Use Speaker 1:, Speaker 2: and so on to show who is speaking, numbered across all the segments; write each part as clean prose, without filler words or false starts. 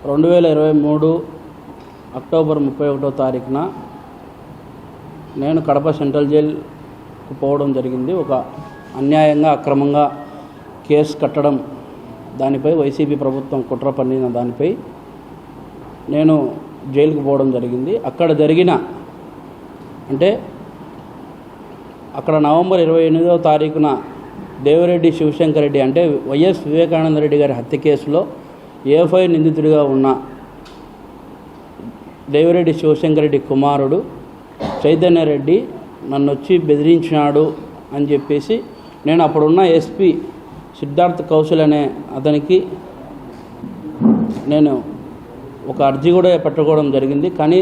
Speaker 1: 2023 October 31వ తారీఖున నేను Kadapa central జైలుకు పోవడం జరిగింది. ఒక అన్యాయంగా అక్రమంగా కేసు కట్టడం, దానిపై వైసీపీ ప్రభుత్వం కుట్ర పన్నిన దానిపై నేను జైలుకు పోవడం జరిగింది. అక్కడ నవంబర్ 28వ తారీఖున దేవిరెడ్డి శివశంకర్ రెడ్డి అంటే వైఎస్ వివేకానంద రెడ్డి గారి హత్య కేసులో A5 నిందితుడిగా ఉన్న దేవిరెడ్డి శివశంకర్ రెడ్డి కుమారుడు చైతన్య రెడ్డి నన్ను వచ్చి బెదిరించినాడు అని చెప్పేసి నేను అప్పుడున్న ఎస్పీ సిద్ధార్థ్ కౌశల్ అనే అతనికి నేను ఒక అర్జీ కూడా పెట్టుకోవడం జరిగింది. కానీ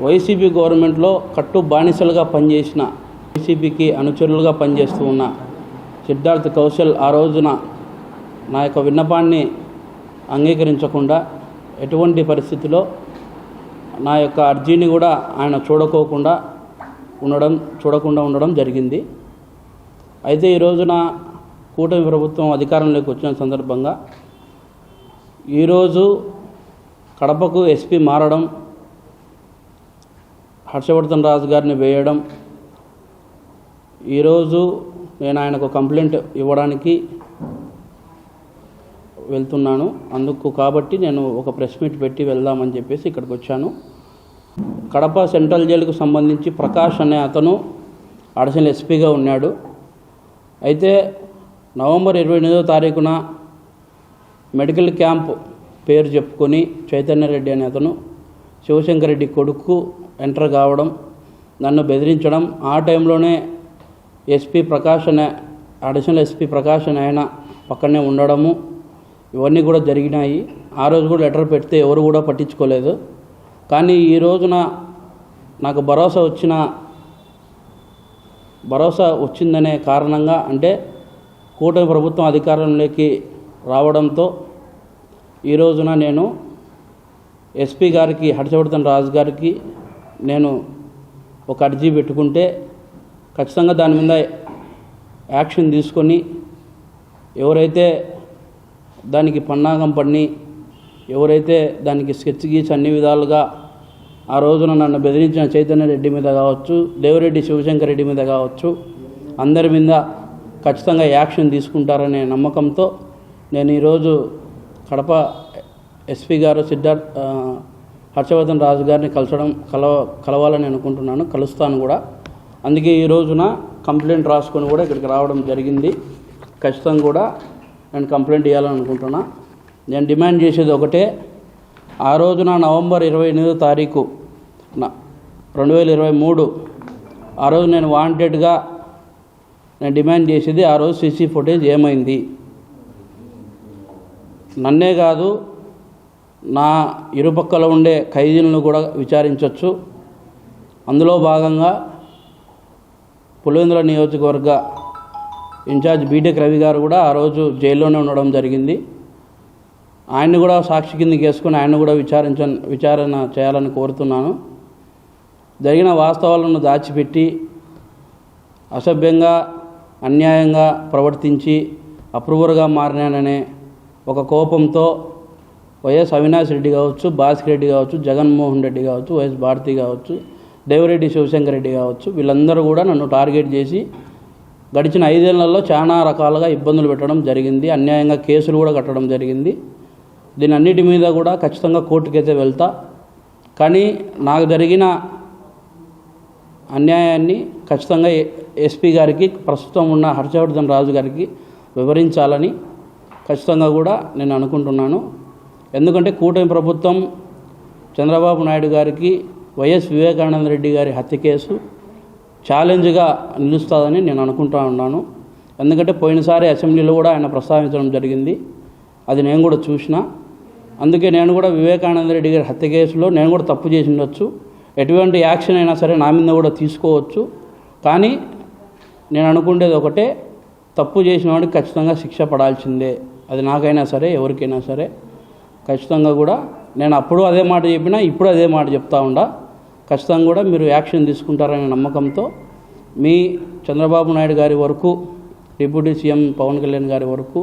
Speaker 1: వైసీపీ గవర్నమెంట్లో కట్టు బానిసలుగా పనిచేసిన, వైసీపీకి అనుచరులుగా పనిచేస్తూ ఉన్న సిద్ధార్థ్ కౌశల్ ఆ రోజున నా యొక్క విన్నపాన్ని అంగీకరించకుండా ఎటువంటి పరిస్థితిలో నా యొక్క అర్జీని కూడా ఆయన చూడకుండా ఉండడం జరిగింది. అయితే ఈ రోజున కూటమి ప్రభుత్వం అధికారంలోకి వచ్చిన సందర్భంగా ఈరోజు కడపకు ఎస్పీ మారడం, హర్షవర్ధన్ రాజు గారిని వేయడం, ఈరోజు నేను ఆయనకు కంప్లైంట్ ఇవ్వడానికి వెళ్తున్నాను. కాబట్టి నేను ఒక ప్రెస్ మీట్ పెట్టి వెళ్దామని చెప్పేసి ఇక్కడికి వచ్చాను. కడప సెంట్రల్ జైలుకు సంబంధించి ప్రకాష్ అనే అతను అడిషనల్ ఎస్పీగా ఉన్నాడు. అయితే నవంబర్ 28వ తారీఖున మెడికల్ క్యాంప్ పేరు చెప్పుకొని చైతన్య రెడ్డి అనే అతను శివశంకర్ రెడ్డి కొడుకు ఎంటర్ కావడం, నన్ను బెదిరించడం, ఆ టైంలోనే ఎస్పీ ప్రకాష్ అనే అడిషనల్ ఎస్పీ ప్రకాష్ అనే ఆయన పక్కనే ఉండడము, ఇవన్నీ కూడా జరిగినాయి. ఆ రోజు కూడా లెటర్ పెడితే ఎవరు కూడా పట్టించుకోలేదు. కానీ ఈ రోజున నాకు భరోసా వచ్చిందనే కారణంగా, అంటే కూటమి ప్రభుత్వం అధికారంలోకి రావడంతో ఈ రోజున నేను ఎస్పీ గారికి, హర్షవర్ధన్ రాజు గారికి నేను ఒక అర్జీ పెట్టుకుంటే ఖచ్చితంగా దాని మీద యాక్షన్ తీసుకొని ఎవరైతే దానికి పన్నాగం పన్ని, ఎవరైతే దానికి స్కెచ్ గీసి అన్ని విధాలుగా ఆ రోజున నన్ను బెదిరించిన చైతన్య రెడ్డి మీద కావచ్చు, దేవిరెడ్డి శివశంకర్ రెడ్డి మీద కావచ్చు, అందరి మీద ఖచ్చితంగా యాక్షన్ తీసుకుంటారనే నమ్మకంతో నేను ఈరోజు కడప ఎస్పీ గారు హర్షవర్ధన్ రాజు గారిని కలవాలని అనుకుంటున్నాను, కలుస్తాను కూడా. అందుకే ఈ రోజున కంప్లైంట్ రాసుకొని కూడా ఇక్కడికి రావడం జరిగింది. ఖచ్చితంగా కూడా నేను కంప్లైంట్ ఇవ్వాలని అనుకుంటున్నా. నేను డిమాండ్ చేసేది ఒకటే, ఆ రోజున నవంబర్ 28వ తారీఖు 2023 ఆ రోజు నేను వాంటెడ్గా నేను డిమాండ్ చేసేది, ఆ రోజు సీసీ ఫుటేజ్ ఏమైంది, నన్నే కాదు నా ఇరుపక్కల ఉండే ఖైదీలను కూడా విచారించవచ్చు. అందులో భాగంగా పులివెందుల నియోజకవర్గ ఇన్ఛార్జ్ బీటెక్ రవి గారు కూడా ఆ రోజు జైల్లోనే ఉండడం జరిగింది. ఆయన్ని కూడా సాక్షి కిందకి వేసుకొని ఆయన కూడా విచారణ చేయాలని కోరుతున్నాను. జరిగిన వాస్తవాలను దాచిపెట్టి అసభ్యంగా, అన్యాయంగా ప్రవర్తించి అప్రూవర్గా మారినాననే ఒక కోపంతో వైఎస్ అవినాష్ రెడ్డి కావచ్చు, భాస్కర్ రెడ్డి కావచ్చు, జగన్మోహన్ రెడ్డి కావచ్చు, వైఎస్ భారతి కావచ్చు, దేవిరెడ్డి శివశంకర్ రెడ్డి కావచ్చు, వీళ్ళందరూ కూడా నన్ను టార్గెట్ చేసి గడిచిన 5 ఏళ్లలో చాలా రకాలుగా ఇబ్బందులు పెట్టడం జరిగింది. అన్యాయంగా కేసులు కూడా కట్టడం జరిగింది. దీని అన్నిటి మీద కూడా ఖచ్చితంగా కోర్టుకైతే వెళ్తా. కానీ నాకు జరిగిన అన్యాయాన్ని ఖచ్చితంగా ఎస్పీ గారికి, ప్రస్తుతం ఉన్న హర్షవర్ధన్ రాజు గారికి వివరించాలని ఖచ్చితంగా కూడా నేను అనుకుంటున్నాను. ఎందుకంటే కూటమి ప్రభుత్వం చంద్రబాబు నాయుడు గారికి వైఎస్ వివేకానంద రెడ్డి గారి హత్య కేసు ఛాలెంజ్గా నిలుస్తుందని నేను అనుకుంటా ఉన్నాను. ఎందుకంటే పోయినసారి అసెంబ్లీలో కూడా ఆయన ప్రస్తావించడం జరిగింది, అది నేను కూడా చూసిన. అందుకే నేను కూడా వివేకానంద రెడ్డి గారి హత్య కేసులో నేను కూడా తప్పు చేసి ఉండొచ్చు, ఎటువంటి యాక్షన్ అయినా సరే నా మీద కూడా తీసుకోవచ్చు. కానీ నేను అనుకునేది ఒకటే, తప్పు చేసిన వాడికి ఖచ్చితంగా శిక్ష పడాల్సిందే, అది నాకైనా సరే ఎవరికైనా సరే. ఖచ్చితంగా కూడా నేను అప్పుడు అదే మాట చెప్పినా, ఇప్పుడు అదే మాట చెప్తా ఉండా. ఖచ్చితంగా కూడా మీరు యాక్షన్ తీసుకుంటారనే నమ్మకంతో మీ చంద్రబాబు నాయుడు గారి వరకు, డిప్యూటీ సీఎం పవన్ కళ్యాణ్ గారి వరకు,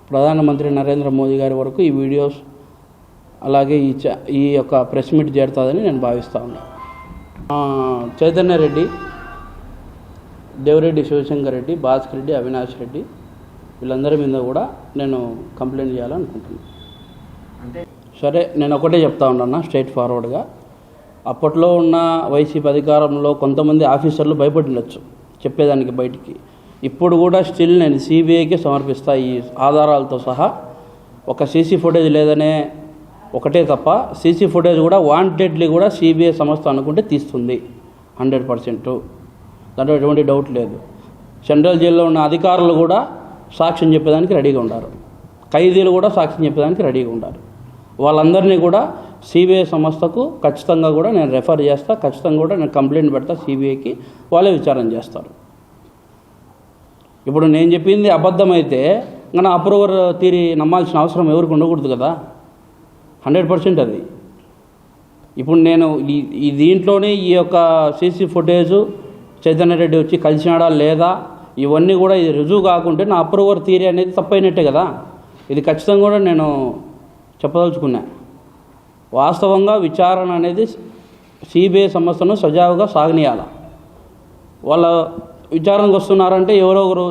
Speaker 1: ప్రధానమంత్రి నరేంద్ర మోదీ గారి వరకు ఈ వీడియోస్ అలాగే ఈ యొక్క ప్రెస్ మీట్ చేరుతుందని నేను భావిస్తూ ఉన్నాను. చైతన్య రెడ్డి, దేవిరెడ్డి శివశంకర్ రెడ్డి, భాస్కర్ రెడ్డి, అవినాష్ రెడ్డి వీళ్ళందరి మీద కూడా నేను కంప్లైంట్ చేయాలనుకుంటున్నాను. సరే, నేను ఒకటే చెప్తా ఉన్నాను స్ట్రైట్ ఫార్వర్డ్గా. అప్పట్లో ఉన్న వైసీపీ అధికారంలో కొంతమంది ఆఫీసర్లు భయపడినచ్చు చెప్పేదానికి బయటికి. ఇప్పుడు కూడా స్టిల్ నేను సిబిఐకి సమర్పిస్తా ఈ ఆధారాలతో సహా. ఒక సీసీ ఫుటేజ్ లేదనే ఒకటే తప్ప సీసీ ఫుటేజ్ కూడా వాంటెడ్లీ కూడా సిబిఐ సంస్థ అనుకుంటే తీస్తుంది 100%. దాంట్లో ఎటువంటి డౌట్ లేదు. సెంట్రల్ జైల్లో ఉన్న అధికారులు కూడా సాక్ష్యం చెప్పేదానికి రెడీగా ఉన్నారు, ఖైదీలు కూడా సాక్ష్యం చెప్పేదానికి రెడీగా ఉన్నారు. వాళ్ళందరినీ కూడా సిబిఐ సంస్థకు ఖచ్చితంగా కూడా నేను రెఫర్ చేస్తా, ఖచ్చితంగా కూడా నేను కంప్లైంట్ పెడతా సిబిఐకి, వాళ్ళే విచారణ చేస్తారు. ఇప్పుడు నేను చెప్పింది అబద్ధమైతే ఇంకా అప్రూవర్ తీరి నమ్మాల్సిన అవసరం ఎవరికి ఉండకూడదు కదా, 100% అది. ఇప్పుడు నేను ఈ దీంట్లోనే ఈ యొక్క సీసీ ఫుటేజు చైతన్య రెడ్డి వచ్చి కలిసినాడా లేదా ఇవన్నీ కూడా ఇది రుజువు కాకుంటే నా అప్రూవర్ థియరీ అనేది తప్పైనట్టే కదా. ఇది ఖచ్చితంగా కూడా నేను చెప్పదలుచుకున్నా. వాస్తవంగా విచారణ అనేది సిబిఐ సంస్థను సజావుగా సాగనీయాల. వాళ్ళ విచారణకు వస్తున్నారంటే ఎవరో ఒకరు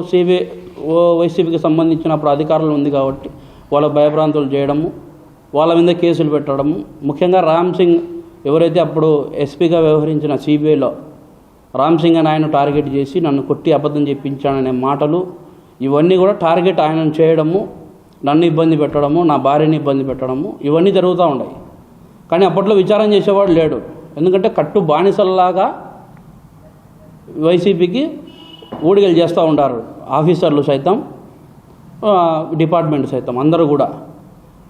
Speaker 1: వైసీపీకి సంబంధించినప్పుడు అధికారులు ఉంది కాబట్టి వాళ్ళ భయభ్రాంతులు చేయడము, వాళ్ళ మీద కేసులు పెట్టడము. ముఖ్యంగా రామ్ సింగ్ ఎవరైతే అప్పుడు ఎస్పీగా వ్యవహరించిన సిబిఐలో రామ్ సింగ్ అని ఆయన టార్గెట్ చేసి నన్ను కొట్టి అబద్ధం చెప్పించాననే మాటలు ఇవన్నీ కూడా టార్గెట్ ఆయనను చేయడము, నన్ను ఇబ్బంది పెట్టడము, నా భార్యని ఇబ్బంది పెట్టడము ఇవన్నీ జరుగుతూ ఉన్నాయి. కానీ అప్పట్లో విచారణ చేసేవాడు లేడు. ఎందుకంటే కట్టు బానిసల్లాగా వైసీపీకి ఊడిగలు చేస్తూ ఉంటారు ఆఫీసర్లు సైతం, డిపార్ట్మెంట్ సైతం అందరూ కూడా.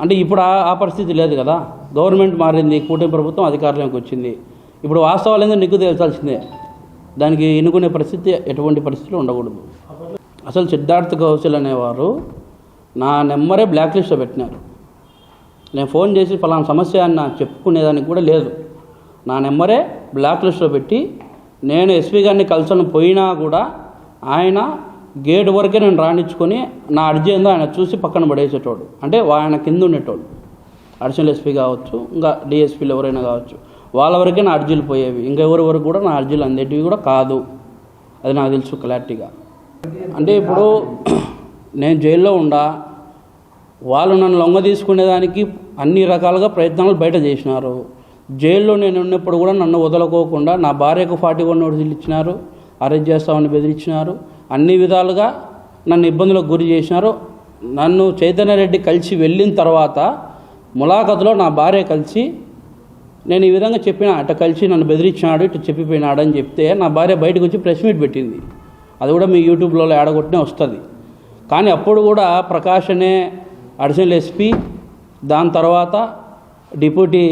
Speaker 1: అంటే ఇప్పుడు ఆ పరిస్థితి లేదు కదా. గవర్నమెంట్ మారింది, కూటమి ప్రభుత్వం అధికారంలోకి వచ్చింది. ఇప్పుడు వాస్తవాలు ఏందో నీకు తెలిసాల్సిందే. దానికి ఎన్నుకునే పరిస్థితి ఎటువంటి పరిస్థితులు ఉండకూడదు. అసలు సిద్ధార్థ్ కౌశల్ అనేవారు నా నెంబరే బ్లాక్ లిస్ట్లో పెట్టినారు. నేను ఫోన్ చేసి ఫలానా సమస్య అని నాకు చెప్పుకునేదానికి కూడా లేదు. నా నెంబరే బ్లాక్ లిస్ట్లో పెట్టి నేను ఎస్పీ గారిని కలిసని పోయినా కూడా ఆయన గేట్ వరకే నేను రాణించుకొని నా అర్జీ ఏందో ఆయన చూసి పక్కన పడేసేటోడు. అంటే ఆయన కింద ఉండేటోడు, అడిషనల్ ఎస్పీ కావచ్చు, ఇంకా డిఎస్పీలు ఎవరైనా కావచ్చు, వాళ్ళ వరకే నా అర్జీలు పోయేవి. ఇంకెవరి వరకు కూడా నా అర్జీలు అందేటివి కూడా కాదు. అది నాకు తెలుసు క్లారిటీగా. అంటే ఇప్పుడు నేను జైల్లో ఉండా, వాళ్ళు నన్ను లొంగ తీసుకునేదానికి అన్ని రకాలుగా ప్రయత్నాలు బయట చేసినారు. జైల్లో నేను ఉన్నప్పుడు కూడా నన్ను వదలకోకుండా నా భార్యకు 41 నోటీసులు ఇచ్చినారు, అరెస్ట్ చేస్తామని బెదిరించినారు, అన్ని విధాలుగా నన్ను ఇబ్బందులకు గురి చేసినారు. నన్ను చైతన్య రెడ్డి కలిసి వెళ్ళిన తర్వాత ములాఖతులో నా భార్య కలిసి నేను ఈ విధంగా చెప్పిన, అట్ట కలిసి నన్ను బెదిరించినాడు, ఇటు చెప్పిపోయినాడు అని చెప్తే నా భార్య బయటకు వచ్చి ప్రెస్ మీట్ పెట్టింది. అది కూడా మీ యూట్యూబ్లో ఆడగొట్టినే వస్తుంది. కానీ అప్పుడు కూడా ప్రకాష్ అనే అడిషనల్ ఎస్పీ, దాని తర్వాత డిప్యూటీ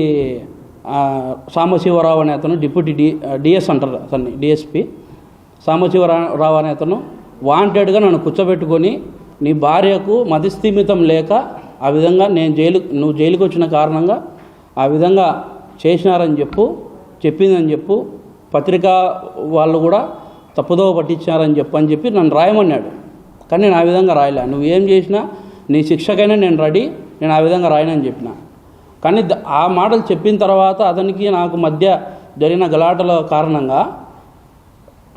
Speaker 1: సాంబశివరావు అనే అతను, డిప్యూటీ డిఎస్ అంటారు అతన్ని, డిఎస్పీ సాంబశివరావు అనే అతను వాంటెడ్గా నన్ను కూర్చోబెట్టుకొని నీ భార్యకు మతిస్థిమితం లేక ఆ విధంగా నువ్వు జైలుకి వచ్చిన కారణంగా ఆ విధంగా చేసినారని చెప్పిందని చెప్పు, పత్రికా వాళ్ళు కూడా తప్పుదోవ పట్టించారని చెప్పి నన్ను రాయమన్నాడు. కానీ నేను ఆ విధంగా రాయలే. నువ్వేం చేసినా నీ శిక్షకైనా నేను రెడీ, నేను ఆ విధంగా రాయనని చెప్పిన. కానీ ఆ మాటలు చెప్పిన తర్వాత అతనికి నాకు మధ్య జరిగిన గలాటల కారణంగా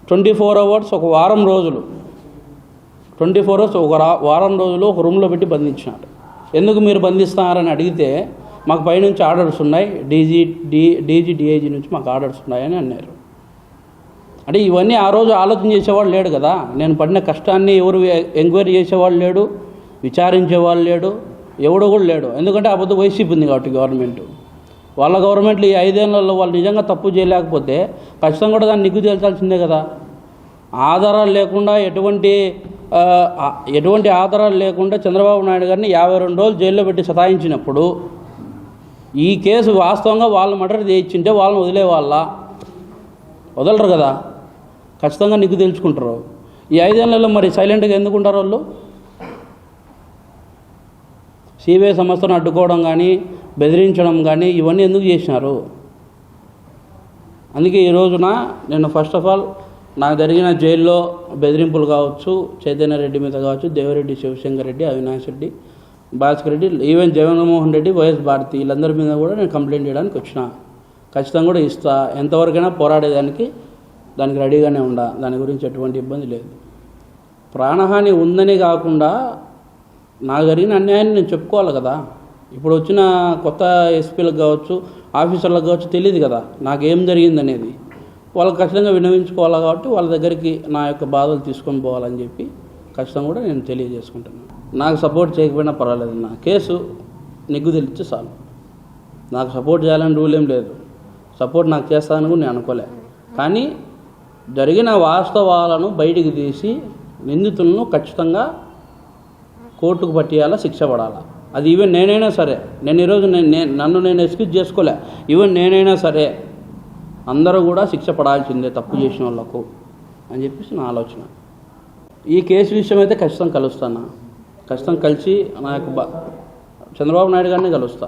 Speaker 1: 24 hours ఒక వారం రోజులు 24 hours ఒక వారం రోజులు ఒక రూమ్లో పెట్టి బంధించినాడు. ఎందుకు మీరు బంధిస్తున్నారని అడిగితే మాకు పైనుంచి ఆర్డర్స్ ఉన్నాయి, డీజీ నుంచి మాకు ఆర్డర్స్ ఉన్నాయని అన్నారు. అంటే ఇవన్నీ ఆ రోజు ఆలోచన చేసేవాళ్ళు లేడు కదా. నేను పడిన కష్టాన్ని ఎవరు ఎంక్వైరీ చేసేవాళ్ళు లేడు, విచారించేవాళ్ళు లేడు, ఎవడో కూడా లేడు. ఎందుకంటే ఆ పొద్దు వైసీపీ ఉంది కాబట్టి గవర్నమెంట్. వాళ్ళ గవర్నమెంట్లు ఈ 5 ఏళ్లలో వాళ్ళు నిజంగా తప్పు చేయలేకపోతే ఖచ్చితంగా కూడా దాన్ని నిగ్గు తేల్చాల్సిందే కదా. ఆధారాలు లేకుండా ఎటువంటి ఆధారాలు లేకుండా చంద్రబాబు నాయుడు గారిని 52 రోజులు జైల్లో పెట్టి సతాయించినప్పుడు ఈ కేసు వాస్తవంగా వాళ్ళు మర్డర్ చేయించింటే వాళ్ళని వదలరు కదా, ఖచ్చితంగా నిగ్గు తెలుసుకుంటారు. ఈ 5 ఏళ్లలో మరి సైలెంట్గా ఎందుకుంటారు వాళ్ళు? సిబిఐ సంస్థను అడ్డుకోవడం కానీ, బెదిరించడం కానీ ఇవన్నీ ఎందుకు చేసినారు? అందుకే ఈ రోజున నేను ఫస్ట్ ఆఫ్ ఆల్ నాకు జరిగిన జైల్లో బెదిరింపులు కావచ్చు, చైతన్య రెడ్డి మీద కావచ్చు, దేవిరెడ్డి శివశంకర్ రెడ్డి, అవినాష్ రెడ్డి, భాస్కర్ రెడ్డి, ఈవెన్ జగన్మోహన్ రెడ్డి, వైఎస్ భారతి వీళ్ళందరి మీద కూడా నేను కంప్లైంట్ చేయడానికి వచ్చిన. ఖచ్చితంగా కూడా ఇస్తా, ఎంతవరకైనా పోరాడేదానికి దానికి రెడీగానే ఉండా. దాని గురించి ఎటువంటి ఇబ్బంది లేదు. ప్రాణహాని ఉందని కాకుండా నాకు జరిగిన అన్యాయాన్ని నేను చెప్పుకోవాలి కదా. ఇప్పుడు వచ్చిన కొత్త ఎస్పీలకు కావచ్చు, ఆఫీసర్లకు కావచ్చు తెలియదు కదా నాకేం జరిగిందనేది. వాళ్ళకి ఖచ్చితంగా విన్నవించుకోవాలి కాబట్టి వాళ్ళ దగ్గరికి నా యొక్క బాధలు తీసుకొని పోవాలని చెప్పి ఖచ్చితంగా కూడా నేను తెలియజేసుకుంటున్నాను. నాకు సపోర్ట్ చేయకపోయినా పర్వాలేదు, నా కేసు నిగ్గు తెలిస్తే చాలు. నాకు సపోర్ట్ చేయాలని రూల్ ఏం లేదు. సపోర్ట్ నాకు చేస్తానని కూడా నేను అనుకోలే. కానీ జరిగిన వాస్తవాలను బయటికి తీసి నిందితులను ఖచ్చితంగా కోర్టుకు పట్టేయాలా, శిక్ష పడాలా. అది ఈవెన్ నేనైనా సరే, నేను ఈరోజు నన్ను నేను ఎక్స్క్యూజ్ చేసుకోలే. ఈవెన్ నేనైనా సరే అందరూ కూడా శిక్ష పడాల్సిందే తప్పు చేసిన వాళ్ళకు అని చెప్పేసి నా ఆలోచన. ఈ కేసు విషయం అయితే ఖచ్చితంగా కలుస్తాను. ఖచ్చితంగా కలిసి నా యొక్క చంద్రబాబు నాయుడు గారిని కలుస్తా,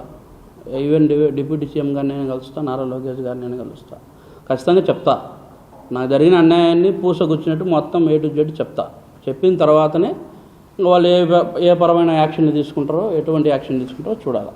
Speaker 1: ఈవెన్ డిప్యూటీ సీఎం గారిని నేను కలుస్తా, నారా లోకేష్ గారిని నేను కలుస్తా. ఖచ్చితంగా చెప్తా, నాకు జరిగిన అన్యాయాన్ని పూసగుచ్చినట్టు మొత్తం A to Z చెప్తా. చెప్పిన తర్వాతనే వాళ్ళు ఏ పరమైన యాక్షన్ తీసుకుంటారో, ఎటువంటి యాక్షన్ తీసుకుంటారో చూడాలి.